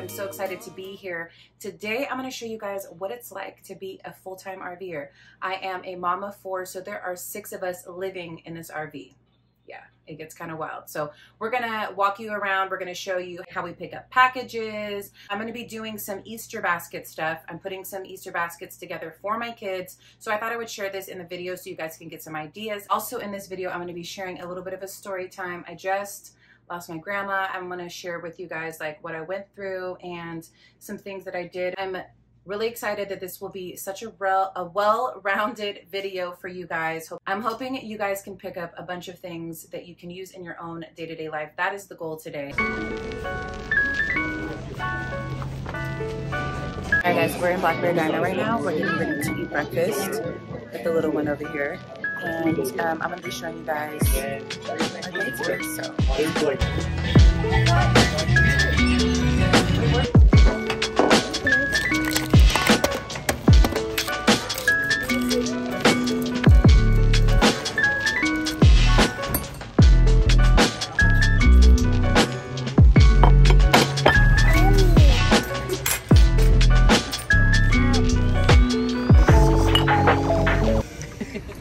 I'm so excited to be here. Today, I'm gonna show you guys what it's like to be a full-time RVer. I am a mom of 4, so there are 6 of us living in this RV. Yeah, it gets kind of wild. So we're gonna walk you around. We're gonna show you how we pick up packages. I'm gonna be doing some Easter basket stuff. I'm putting some Easter baskets together for my kids. So I thought I would share this in the video so you guys can get some ideas. Also in this video, I'm gonna be sharing a little bit of a story time. I just lost my grandma. I'm gonna share with you guys like what I went through and some things that I did. I'm really excited that this will be such a well-rounded video for you guys. I'm hoping you guys can pick up a bunch of things that you can use in your own day-to-day life. That is the goal today. All right guys, we're in Blackberry Diner right now. We're getting ready to eat breakfast with the little one over here. And I'm going to be showing you guys our dates today, so.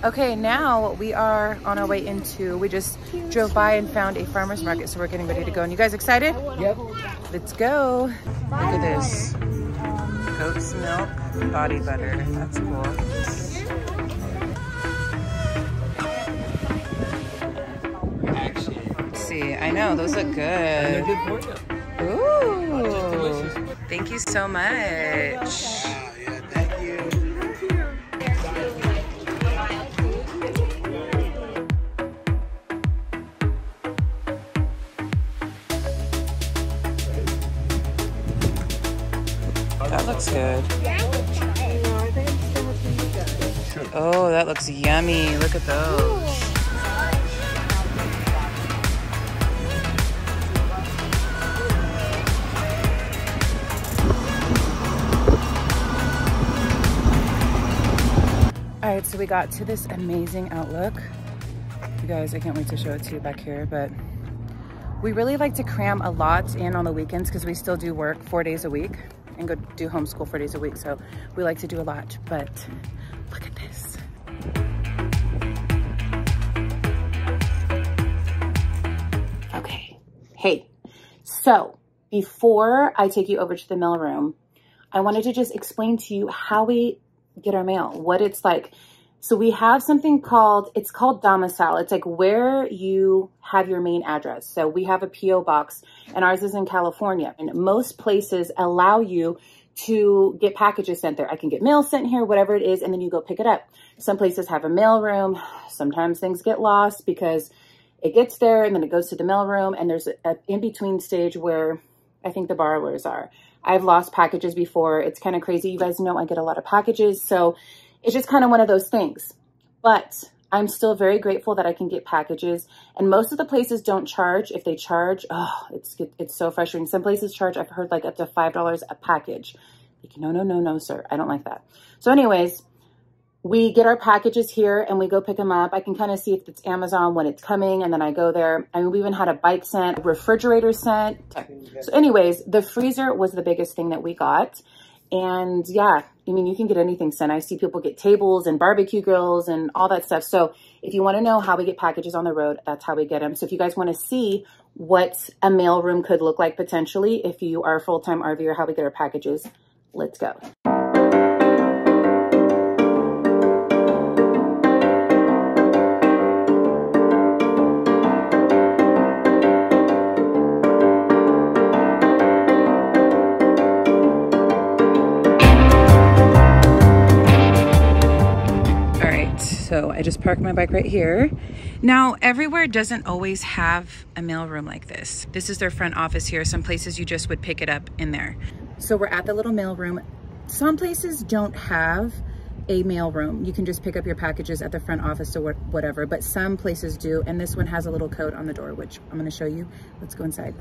Okay, now we are on our way into, we just drove by and found a farmer's market, so we're getting ready to go. And you guys excited? Yep. Let's go. Look at this. Goat's milk body butter. That's cool. Let's see, I know, those look good. And they're good for you. Ooh. Thank you so much. That looks good. Oh, that looks yummy. Look at those. All right, so we got to this amazing outlook. You guys, I can't wait to show it to you back here, but we really like to cram a lot in on the weekends because we still do work 4 days a week and go do homeschool 4 days a week. So we like to do a lot, but look at this. Okay, hey, so before I take you over to the mailroom, I wanted to just explain to you how we get our mail, what it's like. So we have something called, it's called domicile. It's like where you have your main address. So we have a PO box and ours is in California, and most places allow you to get packages sent there. I can get mail sent here, whatever it is, and then you go pick it up. Some places have a mail room. Sometimes things get lost because it gets there and then it goes to the mail room, and there's an in-between stage where I think the borrowers are. I've lost packages before. It's kind of crazy. You guys know I get a lot of packages, so it's just kind of one of those things. But I'm still very grateful that I can get packages, and most of the places don't charge. If they charge, oh, it's so frustrating. Some places charge, I've heard, like up to $5 a package. Like, no, sir, I don't like that. So anyways, we get our packages here and we go pick them up. I can kind of see if it's Amazon when it's coming, and then I go there. I mean, we even had a bike sent, a refrigerator sent. So anyways, the freezer was the biggest thing that we got. And yeah, I mean, you can get anything sent. I see people get tables and barbecue grills and all that stuff. So if you want to know how we get packages on the road, that's how we get them. So if you guys want to see what a mailroom could look like potentially, if you are a full-time RVer, how we get our packages, let's go. So I just parked my bike right here. Now, everywhere doesn't always have a mailroom like this. This is their front office here. Some places you just would pick it up in there. So we're at the little mailroom. Some places don't have a mailroom. You can just pick up your packages at the front office or whatever, but some places do. And this one has a little code on the door, which I'm gonna show you. Let's go inside.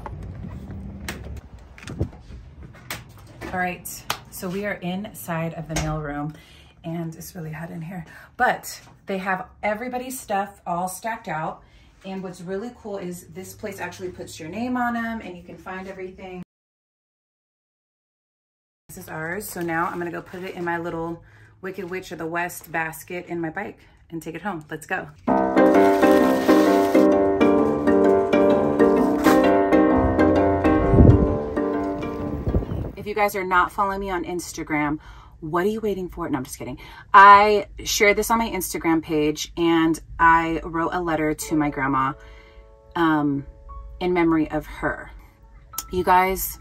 All right, so we are inside of the mailroom. And it's really hot in here, but they have everybody's stuff all stacked out. And what's really cool is this place actually puts your name on them and you can find everything. This is ours. So now I'm gonna go put it in my little Wicked Witch of the West basket in my bike and take it home. Let's go. If you guys are not following me on Instagram, what are you waiting for? No, I'm just kidding. I shared this on my Instagram page and I wrote a letter to my grandma in memory of her. You guys,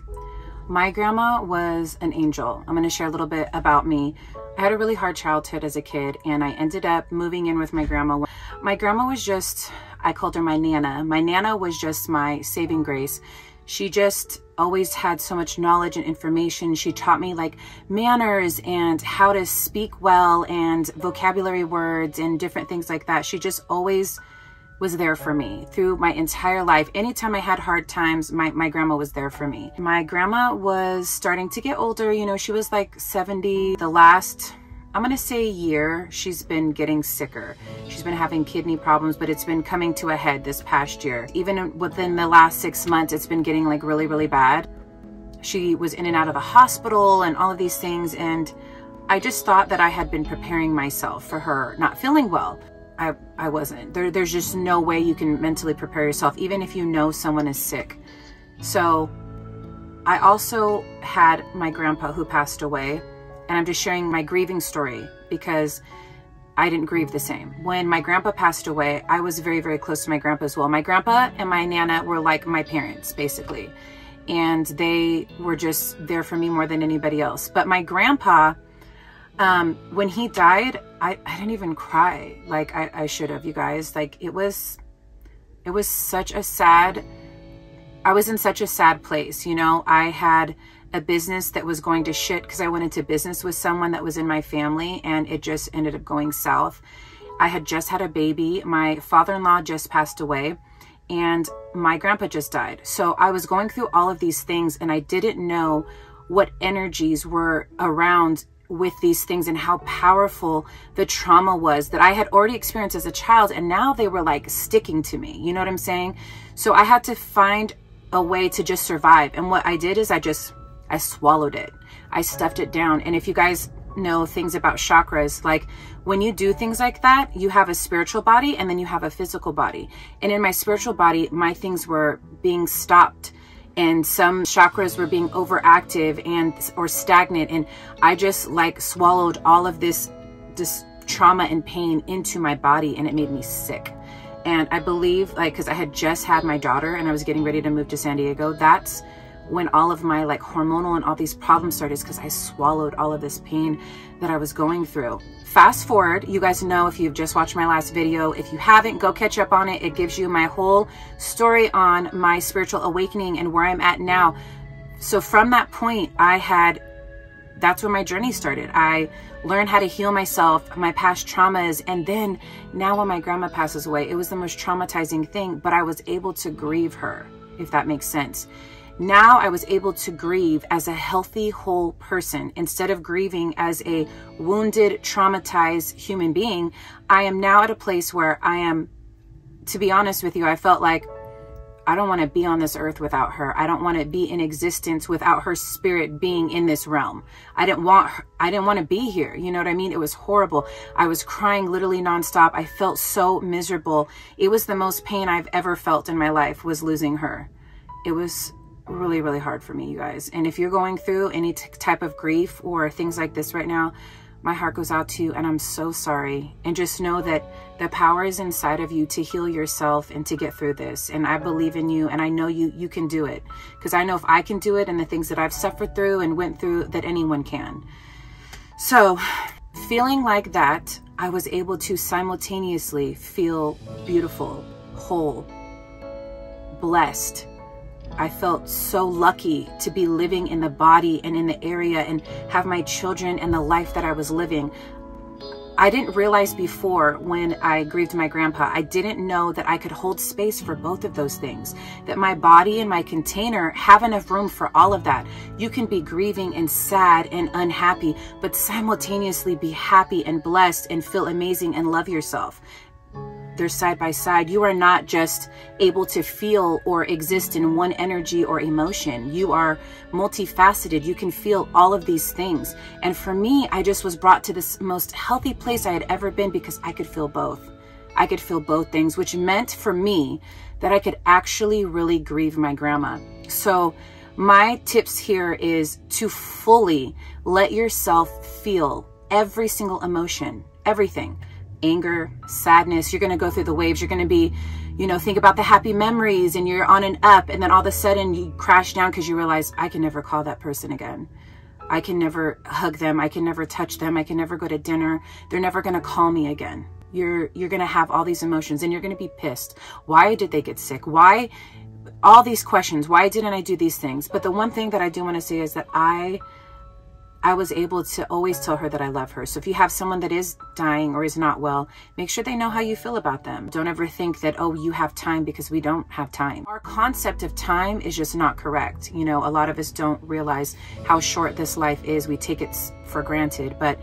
my grandma was an angel. I'm going to share a little bit about me. I had a really hard childhood as a kid and I ended up moving in with my grandma. My grandma was just, I called her my Nana. My Nana was just my saving grace. She just always had so much knowledge and information. She taught me like manners and how to speak well and vocabulary words and different things like that. She just always was there for me through my entire life. Anytime I had hard times, my grandma was there for me. My grandma was starting to get older. You know, she was like 70. The last, I'm gonna say year, she's been getting sicker. She's been having kidney problems, but it's been coming to a head this past year. Even within the last 6 months, it's been getting like really, really bad. She was in and out of the hospital and all of these things. And I just thought that I had been preparing myself for her not feeling well. I wasn't. There's just no way you can mentally prepare yourself, even if you know someone is sick. So I also had my grandpa who passed away, and I'm just sharing my grieving story because I didn't grieve the same. When my grandpa passed away, I was very, very close to my grandpa as well. My grandpa and my Nana were like my parents, basically. And they were just there for me more than anybody else. But my grandpa, when he died, I didn't even cry like I should have, you guys. Like it was such a sad, I was in such a sad place. You know, I had a business that was going to shit because I went into business with someone that was in my family and it just ended up going south. I had just had a baby. My father-in-law just passed away and my grandpa just died. So I was going through all of these things and I didn't know what energies were around with these things and how powerful the trauma was that I had already experienced as a child. And now they were like sticking to me. You know what I'm saying? So I had to find a way to just survive. And what I did is I swallowed it. I stuffed it down. And if you guys know things about chakras, like when you do things like that, you have a spiritual body and then you have a physical body. And in my spiritual body, my things were being stopped. And some chakras were being overactive or stagnant. And I just like swallowed all of this trauma and pain into my body and it made me sick. And I believe like, cause I had just had my daughter and I was getting ready to move to San Diego. That's when all of my like hormonal and all these problems started because I swallowed all of this pain that I was going through. Fast forward, you guys know if you've just watched my last video, if you haven't, go catch up on it. It gives you my whole story on my spiritual awakening and where I'm at now. So from that point, that's where my journey started. I learned how to heal myself, my past traumas. And then now when my grandma passes away, it was the most traumatizing thing, but I was able to grieve her, if that makes sense. Now I was able to grieve as a healthy, whole person. Instead of grieving as a wounded, traumatized human being, I am now at a place where I am, to be honest with you, I felt like I don't want to be on this earth without her. I don't want to be in existence without her spirit being in this realm. I didn't want to be here. You know what I mean? It was horrible. I was crying literally nonstop. I felt so miserable. It was the most pain I've ever felt in my life was losing her. It was really, really hard for me, you guys. And if you're going through any type of grief or things like this right now, my heart goes out to you and I'm so sorry. And just know that the power is inside of you to heal yourself and to get through this. And I believe in you and I know you can do it. Because I know if I can do it and the things that I've suffered through and went through, that anyone can. So feeling like that, I was able to simultaneously feel beautiful, whole, blessed. I felt so lucky to be living in the body and in the area and have my children and the life that I was living. I didn't realize before when I grieved my grandpa, I didn't know that I could hold space for both of those things, that my body and my container have enough room for all of that. You can be grieving and sad and unhappy, but simultaneously be happy and blessed and feel amazing and love yourself. they're side by side. You are not just able to feel or exist in one energy or emotion. You are multifaceted. You can feel all of these things. And for me, I just was brought to this most healthy place I had ever been because I could feel both. I could feel both things, which meant for me that I could actually really grieve my grandma. So my tips here is to fully let yourself feel every single emotion, everything. Anger, sadness, you're going to go through the waves. You're going to be, you know, think about the happy memories and you're on an up, and then all of a sudden you crash down because you realize I can never call that person again. I can never hug them. I can never touch them. I can never go to dinner. They're never going to call me again. You're going to have all these emotions and you're going to be pissed. Why did they get sick? Why? All these questions. Why didn't I do these things? But the one thing that I do want to say is that I was able to always tell her that I love her. So if you have someone that is dying or is not well, make sure they know how you feel about them. Don't ever think that, oh, you have time, because we don't have time. Our concept of time is just not correct. You know, a lot of us don't realize how short this life is. We take it for granted, but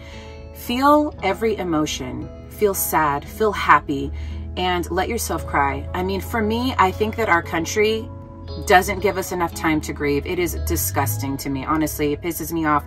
feel every emotion. Feel sad, feel happy, and let yourself cry. I mean, for me, I think that our country doesn't give us enough time to grieve. It is disgusting to me. Honestly, it pisses me off.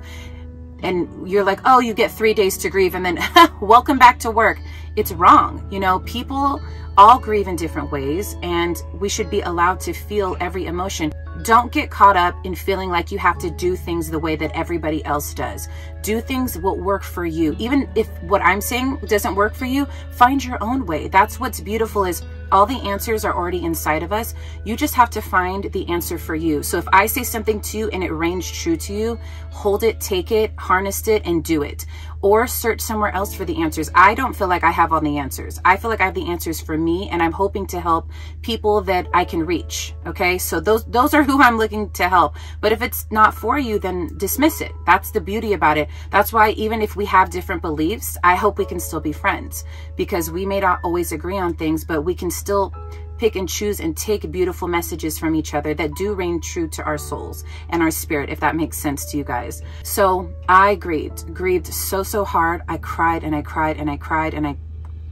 And you're like, oh, you get 3 days to grieve and then welcome back to work. It's wrong. You know, people all grieve in different ways, and we should be allowed to feel every emotion. Don't get caught up in feeling like you have to do things the way that everybody else does. Do things what work for you. Even if what I'm saying doesn't work for you, find your own way. That's what's beautiful, is all the answers are already inside of us. You just have to find the answer for you. So if I say something to you and it rings true to you, hold it, take it, harness it, and do it. Or search somewhere else for the answers. I don't feel like I have all the answers. I feel like I have the answers for me, and I'm hoping to help people that I can reach. Okay, so those are who I'm looking to help. But if it's not for you, then dismiss it. That's the beauty about it. That's why even if we have different beliefs, I hope we can still be friends, because we may not always agree on things, but we can still pick and choose and take beautiful messages from each other that do ring true to our souls and our spirit, if that makes sense to you guys. So I grieved so hard. I cried and I cried and I cried, and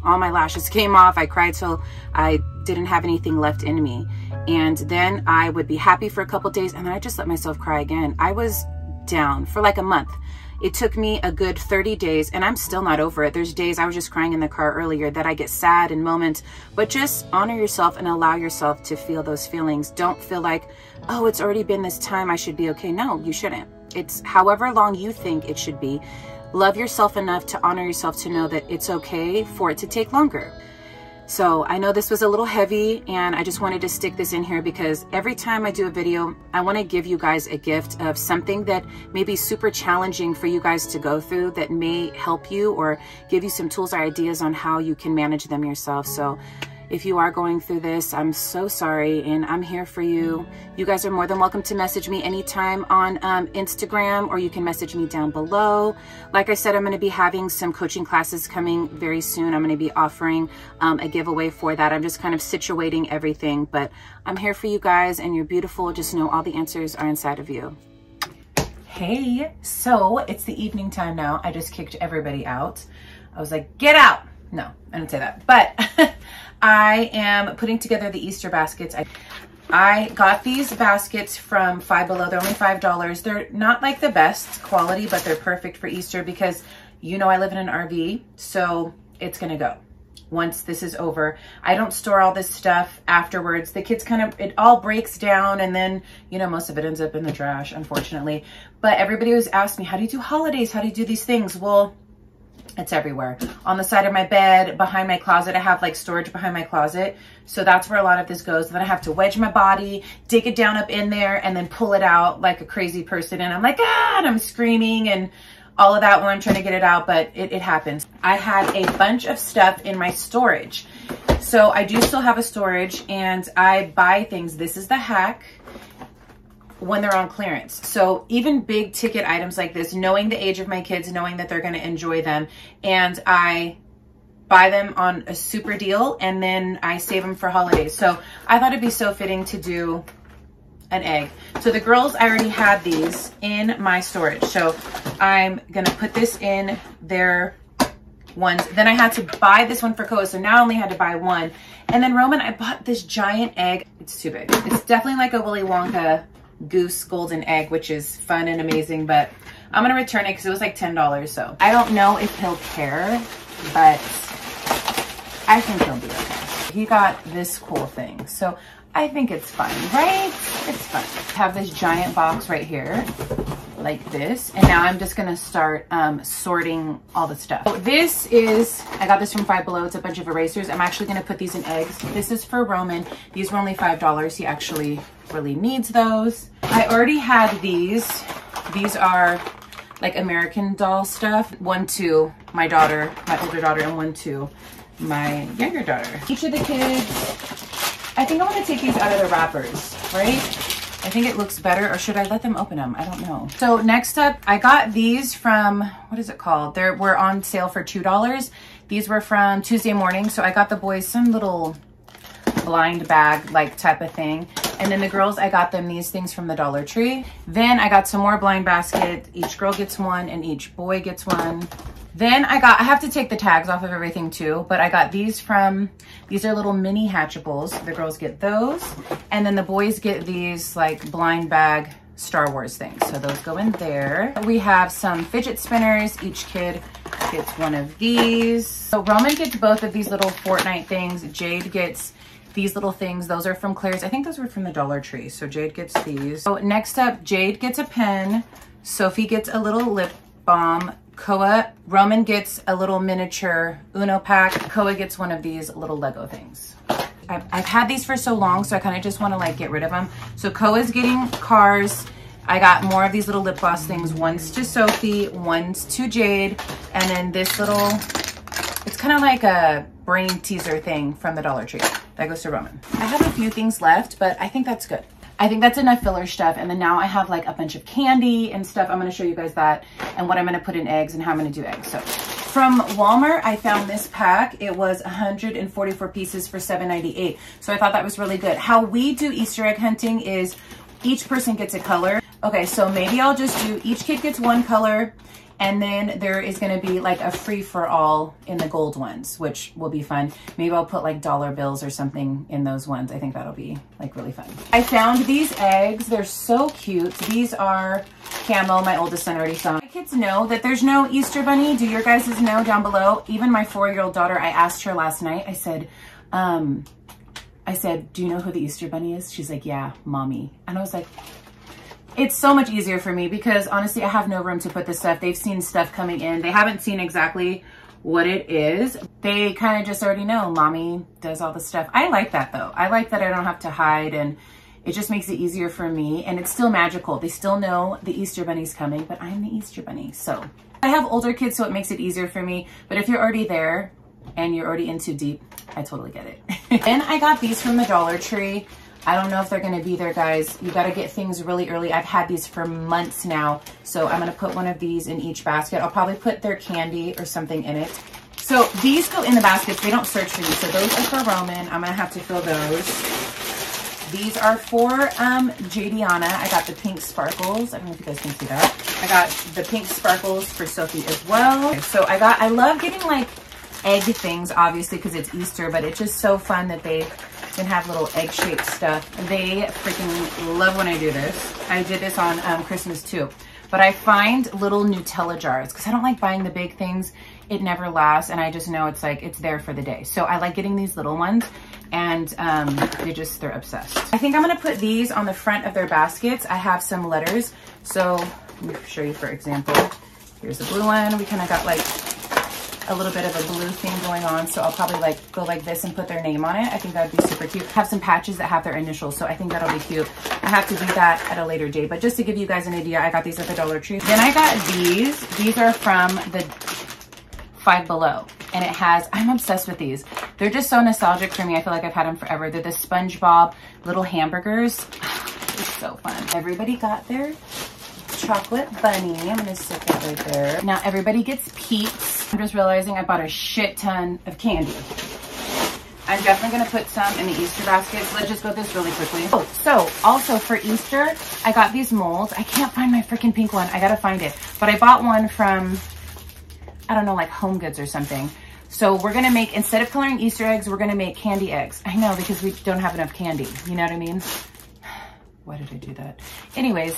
all my lashes came off. I cried till I didn't have anything left in me. And then I would be happy for a couple days, and then I just let myself cry again. I was down for like a month. It took me a good 30 days, and I'm still not over it. There's days, I was just crying in the car earlier, that I get sad in moments, but just honor yourself and allow yourself to feel those feelings. Don't feel like, oh, it's already been this time, I should be okay. No, you shouldn't. It's however long you think it should be. Love yourself enough to honor yourself to know that it's okay for it to take longer. So I know this was a little heavy, and I just wanted to stick this in here because every time I do a video, I want to give you guys a gift of something that may be super challenging for you guys to go through, that may help you or give you some tools or ideas on how you can manage them yourself. So if you are going through this, I'm so sorry, and I'm here for you. You guys are more than welcome to message me anytime on Instagram, or you can message me down below. Like I said, I'm going to be having some coaching classes coming very soon. I'm going to be offering a giveaway for that. I'm just kind of situating everything, but I'm here for you guys, and you're beautiful. Just know all the answers are inside of you. Hey, so it's the evening time now. I just kicked everybody out. I was like, get out. No, I didn't say that, but I am putting together the Easter baskets. I got these baskets from Five Below. They're only $5. They're not like the best quality, but they're perfect for Easter because, you know, I live in an RV, so it's gonna go once this is over. I don't store all this stuff afterwards. The kids it all breaks down, and then, you know, most of it ends up in the trash, unfortunately. But everybody always asks me, how do you do holidays? How do you do these things? Well, it's everywhere. On the side of my bed, behind my closet. I have like storage behind my closet. So that's where a lot of this goes. Then I have to wedge my body, dig it down up in there, and then pull it out like a crazy person. And I'm like, ah, and I'm screaming and all of that when I'm trying to get it out, but it happens. I had a bunch of stuff in my storage. So I do still have a storage, and I buy things. This is the hack. When they're on clearance. So even big ticket items like this, knowing the age of my kids, knowing that they're going to enjoy them, and I buy them on a super deal, and then I save them for holidays. So I thought it'd be so fitting to do an egg. So the girls, I already had these in my storage. So I'm going to put this in their ones. Then I had to buy this one for Koa, so now I only had to buy one. And then Roman, I bought this giant egg. It's too big. It's definitely like a Willy Wonka goose golden egg, which is fun and amazing, but I'm gonna return it because it was like $10. So I don't know if he'll care, but I think he'll be okay. He got this cool thing, so I think it's fun, right? It's fun. I have this giant box right here, like this, and now I'm just gonna start sorting all the stuff. So this is, I got this from Five Below. It's a bunch of erasers. I'm actually gonna put these in eggs. This is for Roman. These were only $5. He actually really needs those. I already had these. These are like American Doll stuff. One to my daughter, my older daughter, and one to my younger daughter. Each of the kids, I think I want to take these out of the wrappers, right? I think it looks better, or should I let them open them? I don't know. So next up, I got these from, what is it called? They were on sale for $2. These were from Tuesday Morning. So I got the boys some little blind bag like type of thing. And then the girls, I got them these things from the Dollar Tree. Then I got some more blind basket. Each girl gets one and each boy gets one. Then I have to take the tags off of everything too, but I got these from, these are little mini hatchables. The girls get those. And then the boys get these like blind bag Star Wars things. So those go in there. We have some fidget spinners. Each kid gets one of these. So Roman gets both of these little Fortnite things. Jade gets these little things. Those are from Claire's. I think those were from the Dollar Tree. So Jade gets these. So next up, Jade gets a pen. Sophie gets a little lip balm. Roman gets a little miniature Uno pack. Koa gets one of these little Lego things. I've had these for so long, so I kind of just want to like get rid of them. So Koa's getting cars. I got more of these little lip gloss things. One's to Sophie, one's to Jade, and then this little, it's kind of like a brain teaser thing from the Dollar Tree. That goes to Roman. I have a few things left, but I think that's good. I think that's enough filler stuff. And then now I have like a bunch of candy and stuff. I'm going to show you guys that and what I'm going to put in eggs and how I'm going to do eggs. So from Walmart, I found this pack. It was 144 pieces for $7.98. So I thought that was really good. How we do Easter egg hunting is each person gets a color. Okay, so maybe I'll just do, each kid gets one color. And then there is going to be like a free for all in the gold ones, which will be fun. Maybe I'll put like dollar bills or something in those ones. I think that'll be like really fun. I found these eggs. They're so cute. These are Camo. My oldest son already saw. My kids know that there's no Easter bunny. Do your guys know down below? Even my 4-year-old daughter, I asked her last night. I said, do you know who the Easter bunny is? She's like, yeah, mommy. And I was like, it's so much easier for me because honestly, I have no room to put this stuff. They've seen stuff coming in. They haven't seen exactly what it is. They kind of just already know mommy does all the stuff. I like that though. I like that I don't have to hide, and it just makes it easier for me, and it's still magical. They still know the Easter bunny's coming, but I'm the Easter bunny. So I have older kids, so it makes it easier for me. But if you're already there and you're already in too deep, I totally get it. Then I got these from the Dollar Tree. I don't know if they're going to be there, guys. You got to get things really early. I've had these for months now. So I'm going to put one of these in each basket. I'll probably put their candy or something in it. So these go in the baskets. They don't search for these. So those are for Roman. I'm going to have to fill those. These are for Jadiana. I got the pink sparkles. I don't know if you guys can see that. I got the pink sparkles for Sophie as well. Okay, so I love getting like egg things, obviously, because it's Easter, but it's just so fun that they can have little egg-shaped stuff. They freaking love when I do this. I did this on Christmas too. But I find little Nutella jars because I don't like buying the big things. It never lasts, and I just know it's like it's there for the day. So I like getting these little ones, and they're obsessed. I think I'm gonna put these on the front of their baskets. I have some letters. So let me show you, for example. Here's a blue one. We kind of got like a little bit of a blue thing going on, so I'll probably like go like this and put their name on it. I think that would be super cute. Have some patches that have their initials, so I think that'll be cute. I have to do that at a later date, but just to give you guys an idea, I got these at the Dollar Tree. Then I got these. These are from the Five Below, and it has, I'm obsessed with these. They're just so nostalgic for me. I feel like I've had them forever. They're the SpongeBob little hamburgers. It's so fun. Everybody got their chocolate bunny. I'm gonna stick that right there. Now everybody gets Peeps. I'm just realizing I bought a shit ton of candy. I'm definitely gonna put some in the Easter basket. So let's just go this really quickly. Oh, so also for Easter, I got these molds. I can't find my freaking pink one. I gotta find it. But I bought one from I don't know, like Home Goods or something. So we're gonna make, instead of coloring Easter eggs, we're gonna make candy eggs. I know, because we don't have enough candy, you know what I mean? Why did I do that? Anyways,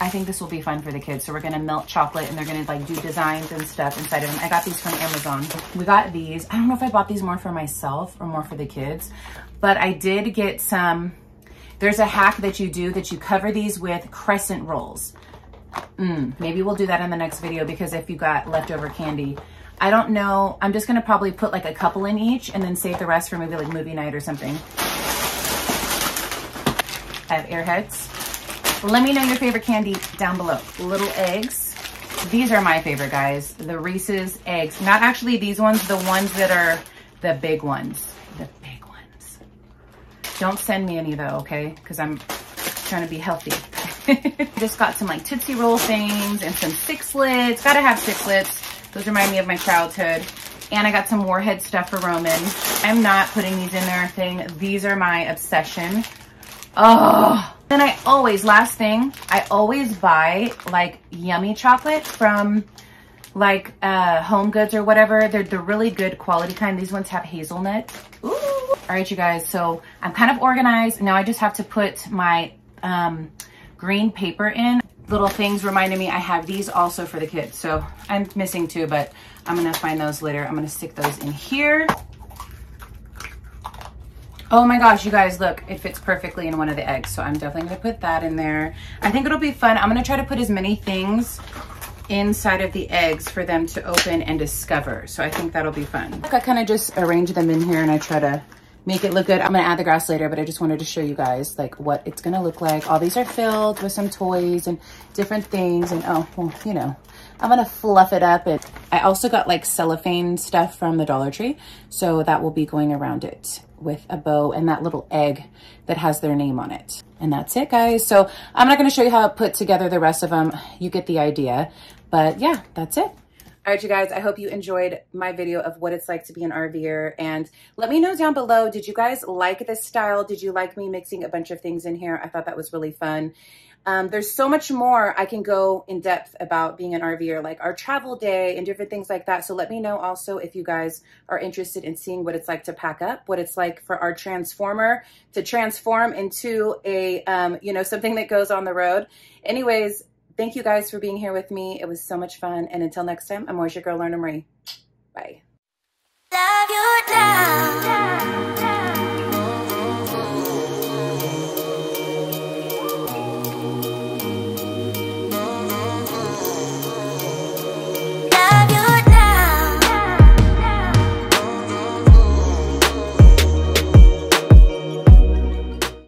I think this will be fun for the kids. So we're gonna melt chocolate and they're gonna like do designs and stuff inside of them. I got these from Amazon. We got these. I don't know if I bought these more for myself or more for the kids, but I did get some. There's a hack that you do that you cover these with crescent rolls. Maybe we'll do that in the next video, because if you got leftover candy, I don't know. I'm just gonna probably put like a couple in each and then save the rest for maybe like movie night or something. I have Airheads. Let me know your favorite candy down below. Little eggs. These are my favorite, guys. The Reese's eggs. Not actually these ones, the ones that are the big ones. The big ones. Don't send me any though, okay? Because I'm trying to be healthy. Just got some like Tootsie Roll things and some Sixlets. Gotta have Sixlets. Those remind me of my childhood. And I got some Warhead stuff for Roman. I'm not putting these in there thing. These are my obsession. Oh, then I always, last thing, I always buy like yummy chocolate from like Home Goods or whatever. They're the really good quality kind. These ones have hazelnut. Ooh. All right, you guys. So I'm kind of organized. Now I just have to put my green paper in. Little things reminded me I have these also for the kids. So I'm missing two, but I'm gonna find those later. I'm gonna stick those in here. Oh my gosh, you guys, look, it fits perfectly in one of the eggs. So I'm definitely gonna put that in there. I think it'll be fun. I'm gonna try to put as many things inside of the eggs for them to open and discover. So I think that'll be fun. I kind of just arrange them in here and I try to make it look good. I'm gonna add the grass later, but I just wanted to show you guys like what it's gonna look like. All these are filled with some toys and different things. And oh, well, you know, I'm gonna fluff it up. And I also got like cellophane stuff from the Dollar Tree. So that will be going around it with a bow and that little egg that has their name on it. And that's it, guys. So I'm not gonna show you how I put together the rest of them. You get the idea, but yeah, that's it. All right, you guys, I hope you enjoyed my video of what it's like to be an RVer. And let me know down below, did you guys like this style? Did you like me mixing a bunch of things in here? I thought that was really fun. There's so much more I can go in depth about being an RVer, like our travel day and different things like that. So let me know also if you guys are interested in seeing what it's like to pack up, what it's like for our transformer to transform into a, you know, something that goes on the road. Anyways, thank you guys for being here with me. It was so much fun. And until next time, I'm always your girl, Lorna. Bye. Love you.